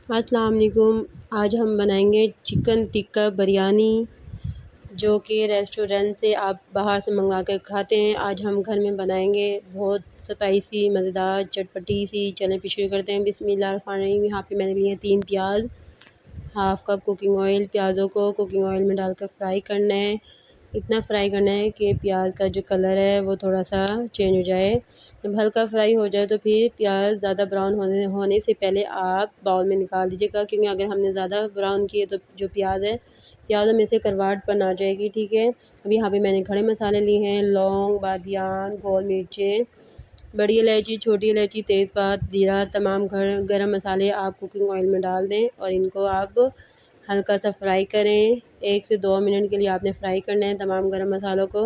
अस्सलाम वालेकुम। आज हम बनाएंगे चिकन टिक्का बिरयानी, जो कि रेस्टोरेंट से आप बाहर से मंगवा कर खाते हैं। आज हम घर में बनाएंगे बहुत स्पाइसी मज़ेदार चटपटी सी। चलें फिर शुरू करते हैं। बिस्मिल्लाहिर्रहमानिर्रहीम। यहाँ पे मैंने लिए 3 प्याज, हाफ़ कप कुकिंग ऑयल। प्याज़ों को कुकिंग ऑयल में डालकर फ्राई करना है। इतना फ्राई करना है कि प्याज का जो कलर है वो थोड़ा सा चेंज हो जाए। जब हल्का फ्राई हो जाए तो फिर प्याज ज़्यादा ब्राउन होने से पहले आप बाउल में निकाल दीजिएगा, क्योंकि अगर हमने ज़्यादा ब्राउन किए तो जो प्याज है प्याज़ों में से करवाहट पर आ जाएगी। ठीक है। अब यहाँ पे मैंने खड़े मसाले लिए हैं, लौंग, बादियान, गोल मिर्चें, बड़ी इलायची, छोटी इलायची, तेज़पात, ज़ीरा। तमाम गरम मसाले आप कुकिंग ऑयल में डाल दें और इनको आप हल्का सा फ्राई करें। 1 से 2 मिनट के लिए आपने फ्राई करना है तमाम गरम मसालों को।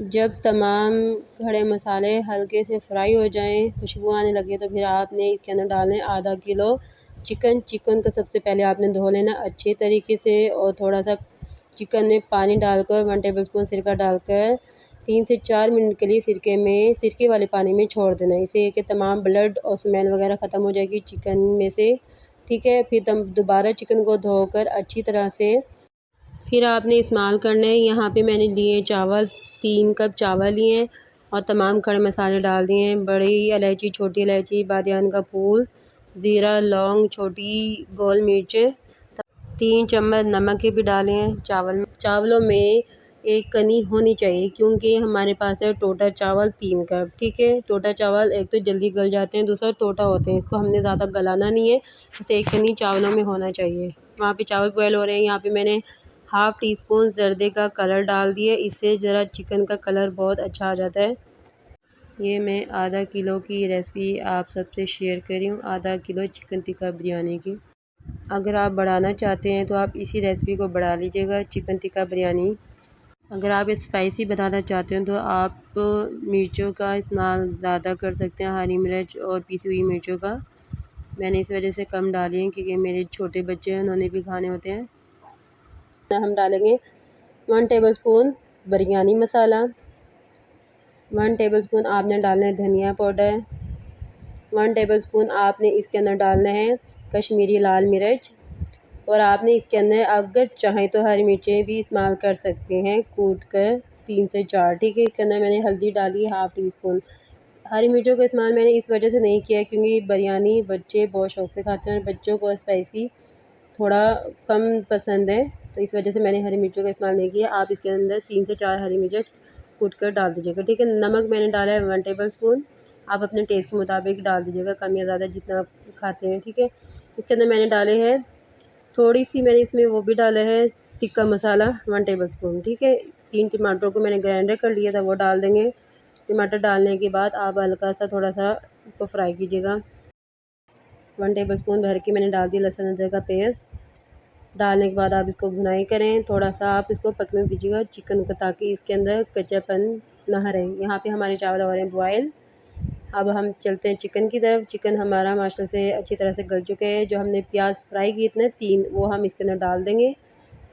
जब तमाम खड़े मसाले हल्के से फ्राई हो जाएं, खुशबू आने लगे, तो फिर आपने इसके अंदर डालना है आधा किलो चिकन। चिकन को सबसे पहले आपने धो लेना अच्छे तरीके से और थोड़ा सा चिकन में पानी डालकर 1 टेबलस्पून सिरका डालकर 3 से 4 मिनट के लिए सिरके वाले पानी में छोड़ देना। इससे कि तमाम ब्लड और स्मेल वगैरह ख़त्म हो जाएगी चिकन में से। ठीक है। फिर तब दोबारा चिकन को धोकर अच्छी तरह से फिर आपने इस्तेमाल करना है। यहाँ पे मैंने लिए चावल, 3 कप चावल लिए हैं और तमाम खड़े मसाले डाल दिए हैं। बड़ी इलायची, छोटी इलायची, बादियान का फूल, ज़ीरा, लौंग, छोटी गोल मिर्चें, 3 चम्मच नमक के भी डाले हैं चावलों में एक कनी होनी चाहिए, क्योंकि हमारे पास है टोटा चावल 3 कप। ठीक है। टोटा चावल एक तो जल्दी गल जाते हैं, दूसरा टोटा होते हैं, इसको हमने ज़्यादा गलाना नहीं है, बस एक कनी चावलों में होना चाहिए। वहाँ पे चावल बॉयल हो रहे हैं। यहाँ पे मैंने हाफ़ टी स्पून जर्दे का कलर डाल दिए, इससे ज़रा चिकन का कलर बहुत अच्छा आ जाता है। ये मैं आधा किलो की रेसिपी आप सबसे शेयर कर रही हूँ, आधा किलो चिकन टिक्का बिरयानी की। अगर आप बढ़ाना चाहते हैं तो आप इसी रेसिपी को बढ़ा लीजिएगा, चिकन टिक्का बिरयानी। अगर आप स्पाइसी बनाना चाहते हैं तो आप मिर्चों का इस्तेमाल ज़्यादा कर सकते हैं, हरी मिर्च और पिसी हुई मिर्चों का। मैंने इस वजह से कम डाली हैं, क्योंकि मेरे छोटे बच्चे हैं, उन्होंने भी खाने होते हैं। हम डालेंगे 1 टेबलस्पून बिरयानी मसाला, 1 टेबलस्पून आपने डालना है धनिया पाउडर, 1 टेबलस्पून आपने इसके अंदर डालना है कश्मीरी लाल मिर्च, और आपने इसके अंदर अगर चाहें तो हरी मिर्चें भी इस्तेमाल कर सकते हैं कूट कर 3 से 4। ठीक है। इसके अंदर मैंने हल्दी डाली हाफ़ टी स्पून। हरी मिर्चों का इस्तेमाल मैंने इस वजह से नहीं किया क्योंकि बिरयानी बच्चे बहुत शौक़ से खाते हैं और बच्चों को स्पाइसी थोड़ा कम पसंद है, तो इस वजह से मैंने हरी मिर्चों का इस्तेमाल नहीं किया। आप इसके अंदर 3 से 4 हरी मिर्च कूट कर डाल दीजिएगा। ठीक है। नमक मैंने डाला है 1 टेबलस्पून, आप अपने टेस्ट के मुताबिक डाल दीजिएगा, कम या ज़्यादा जितना आप खाते हैं। ठीक है। इसके अंदर मैंने डाले हैं थोड़ी सी, मैंने इसमें वो भी डाला है टिक्का मसाला 1 टेबलस्पून। ठीक है। 3 टमाटरों को मैंने ग्राइंडर कर लिया था, वो डाल देंगे। टमाटर डालने के बाद आप हल्का सा थोड़ा सा इसको फ्राई कीजिएगा। 1 टेबलस्पून भर के मैंने डाल दिया लहसुन अदरक का पेस्ट। डालने के बाद आप इसको भुनाई करें, थोड़ा सा आप इसको पकने दीजिएगा चिकन को, ताकि इसके अंदर कच्चापन ना रहे। यहाँ पे हमारे चावल हो रहे हैं बॉयल। अब हम चलते हैं चिकन की तरफ। चिकन हमारा माशाल्लाह से अच्छी तरह से गल चुके हैं। जो हमने प्याज फ्राई किए थे 3, वो हम इसके अंदर डाल देंगे।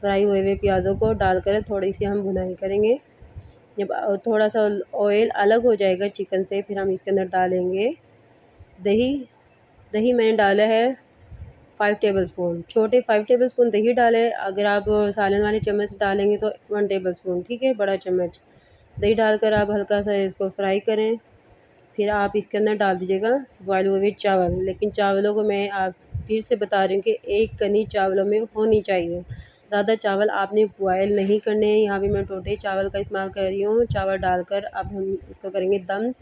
फ्राई हुए हुए प्याज़ों को डालकर थोड़ी सी हम भुनाई करेंगे। जब थोड़ा सा ऑयल अलग हो जाएगा चिकन से, फिर हम इसके अंदर डालेंगे दही। दही मैंने डाला है 5 टेबलस्पून, छोटे 5 टेबलस्पून दही डालें। अगर आप सालन वाले चम्मच से डालेंगे तो 1 टेबलस्पून। ठीक है, बड़ा चम्मच दही डालकर आप हल्का सा इसको फ्राई करें। फिर आप इसके अंदर डाल दीजिएगा बॉयल हुए हुए चावल। लेकिन चावलों को मैं आप फिर से बता रही हूँ कि एक कनी चावलों में होनी चाहिए, ज़्यादा चावल आपने बॉयल नहीं करने हैं। यहाँ पे मैं टोटे चावल का इस्तेमाल कर रही हूँ। चावल डालकर अब हम इसको करेंगे दम।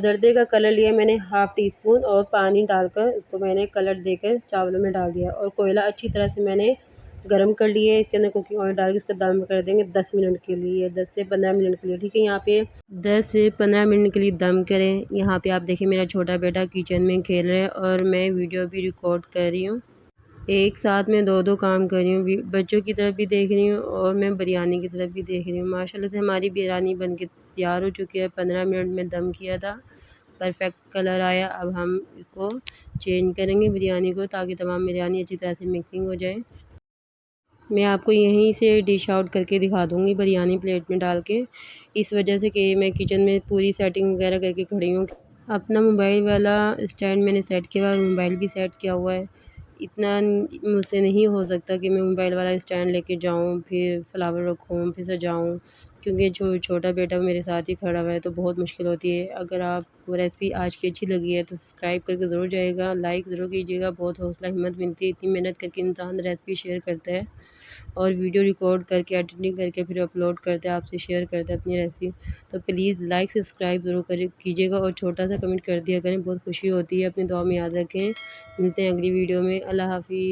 जर्दे का कलर लिया मैंने हाफ़ टी स्पून और पानी डालकर उसको मैंने कलर देकर चावलों में डाल दिया, और कोयला अच्छी तरह से मैंने गरम कर लिए। इसके अंदर कुकिंग ऑयल डाल के इसका दम कर देंगे 10 मिनट के लिए, 10 से 15 मिनट के लिए। ठीक है। यहाँ पे 10 से 15 मिनट के लिए दम करें। यहाँ पे आप देखिए मेरा छोटा बेटा किचन में खेल रहा है और मैं वीडियो भी रिकॉर्ड कर रही हूँ। एक साथ में दो काम कर रही हूँ, बच्चों की तरफ भी देख रही हूँ और मैं बिरयानी की तरफ भी देख रही हूँ। माशाल्लाह से हमारी बिरयानी बनके तैयार हो चुकी है। 15 मिनट में दम किया था, परफेक्ट कलर आया। अब हम इसको चेंज करेंगे बिरयानी को, ताकि तमाम बिरयानी अच्छी तरह से मिक्सिंग हो जाए। मैं आपको यहीं से डिश आउट करके दिखा दूँगी बिरयानी प्लेट में डाल के, इस वजह से कि मैं किचन में पूरी सेटिंग वगैरह करके खड़ी हूँ। अपना मोबाइल वाला स्टैंड मैंने सेट किया हुआ है, मोबाइल भी सेट किया हुआ है। इतना मुझसे नहीं हो सकता कि मैं मोबाइल वाला स्टैंड लेके जाऊँ, फिर फ्लावर रखूँ, फिर सजाऊँ, क्योंकि जो छोटा बेटा मेरे साथ ही खड़ा हुआ है तो बहुत मुश्किल होती है। अगर आपको रेसिपी आज की अच्छी लगी है तो सब्सक्राइब करके ज़रूर जाइएगा, लाइक ज़रूर कीजिएगा। बहुत हौसला हिम्मत मिलती है, इतनी मेहनत करके इंसान रेसिपी शेयर करता है और वीडियो रिकॉर्ड करके एडिटिंग करके फिर अपलोड करते हैं, आपसे शेयर करते हैं अपनी रेसिपी। तो प्लीज़ लाइक सब्सक्राइब ज़रूर कीजिएगा और छोटा सा कमेंट कर दिया करें, बहुत खुशी होती है। अपनी दुआ में याद रखें। मिलते हैं अगली वीडियो में। अल्लाह हाफ़िज़।